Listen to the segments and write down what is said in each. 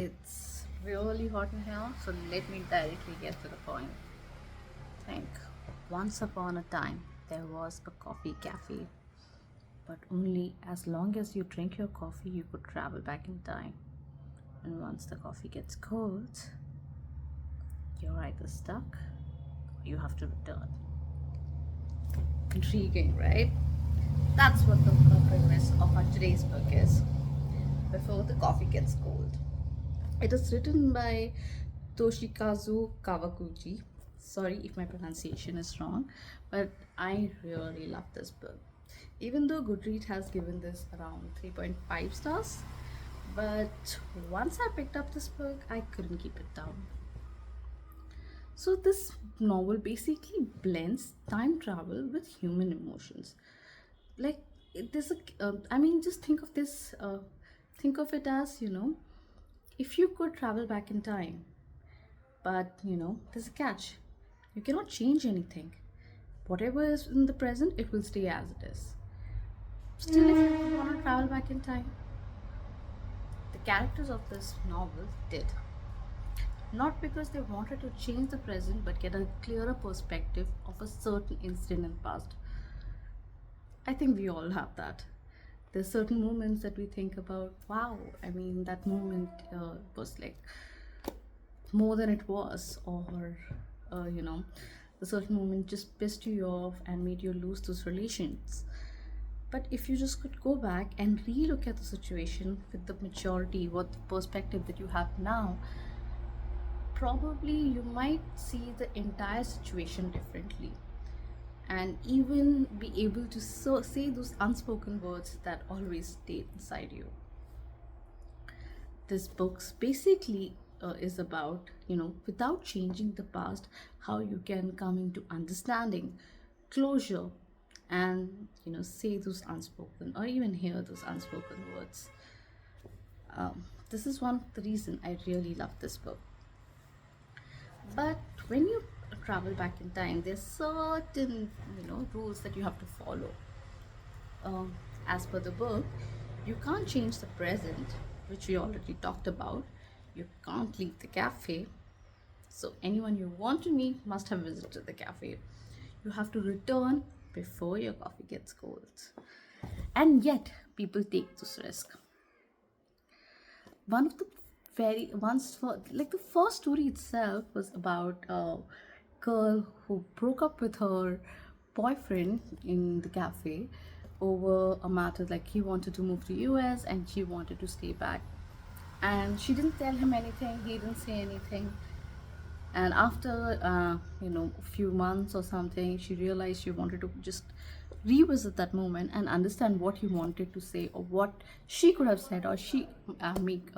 It's really hot in here, so let me directly get to the point. Think. Once upon a time, there was a coffee cafe, but only as long as you drink your coffee, you could travel back in time. And once the coffee gets cold, you're either stuck or you have to return. Intriguing, right? That's what the premise of our today's book is. Before the coffee gets cold. It is written by Toshikazu Kawaguchi. Sorry if my pronunciation is wrong, but I really love this book. Even though Goodreads has given this around 3.5 stars, but once I picked up this book, I couldn't keep it down. So, this novel basically blends time travel with human emotions. Like, there's I mean, just think of this, think of it as, if you could travel back in time, but there's a catch. You cannot change anything. Whatever is in the present, it will stay as it is. Still, if you want to travel back in time, the characters of this novel did. Not because they wanted to change the present, but get a clearer perspective of a certain incident in the past. I think we all have that. There's certain moments that we think about, wow, I mean, that moment was like more than it was, or, the certain moment just pissed you off and made you lose those relations. But if you just could go back and relook at the situation with the maturity, what the perspective that you have now, probably you might see the entire situation differently and even be able to say those unspoken words that always stay inside you. This book basically is about, without changing the past, how you can come into understanding, closure, and, say those unspoken or even hear those unspoken words. This is one of the reason I really love this book. But when you travel back in time, there's certain, rules that you have to follow. As per the book, you can't change the present, which we already talked about. You can't leave the cafe. So anyone you want to meet must have visited the cafe. You have to return before your coffee gets cold. And yet, people take this risk. One of the very once for like the first story itself was about a girl who broke up with her boyfriend in the cafe over a matter like he wanted to move to US and she wanted to stay back, and she didn't tell him anything, he didn't say anything. And after a few months or something, she realized she wanted to just revisit that moment and understand what he wanted to say or what she could have said, or she make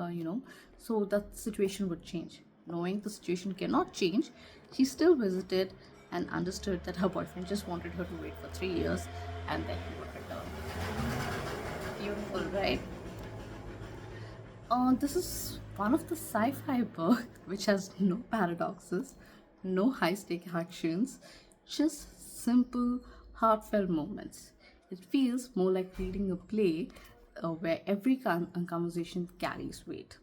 so that situation would change. Knowing the situation cannot change, she still visited and understood that her boyfriend just wanted her to wait for 3 years and then he would return. Beautiful, right? This is one of the sci-fi book which has no paradoxes, no high-stake actions, just simple, heartfelt moments. It feels more like reading a play where every conversation carries weight.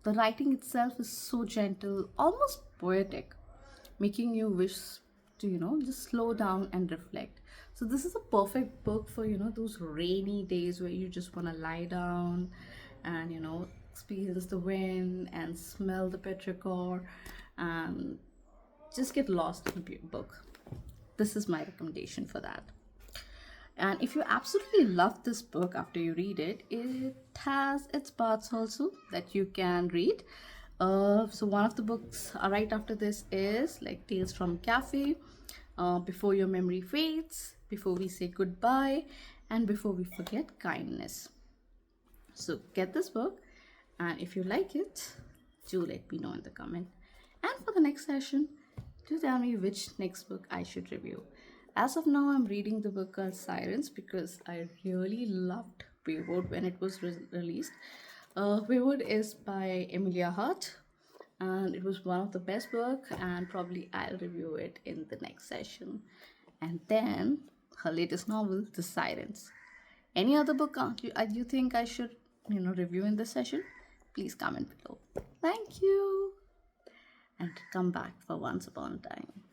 The writing itself is so gentle, almost poetic, making you wish to, just slow down and reflect. So this is a perfect book for, those rainy days where you just want to lie down and, experience the wind and smell the petrichor and just get lost in the book. This is my recommendation for that. And if you absolutely love this book after you read it, it has its parts also that you can read. So one of the books right after this is like Tales from Cafe, Before Your Memory Fades, Before We Say Goodbye, and Before We Forget Kindness. So get this book, and if you like it, do let me know in the comment. And for the next session, do tell me which next book I should review. As of now, I'm reading the book called Sirens because I really loved Wayward when it was released. Wayward is by Emilia Hart, and it was one of the best book, and probably I'll review it in the next session. And then her latest novel, The Sirens. Any other book you think I should review in this session? please comment below. Thank you. And come back for once upon a time.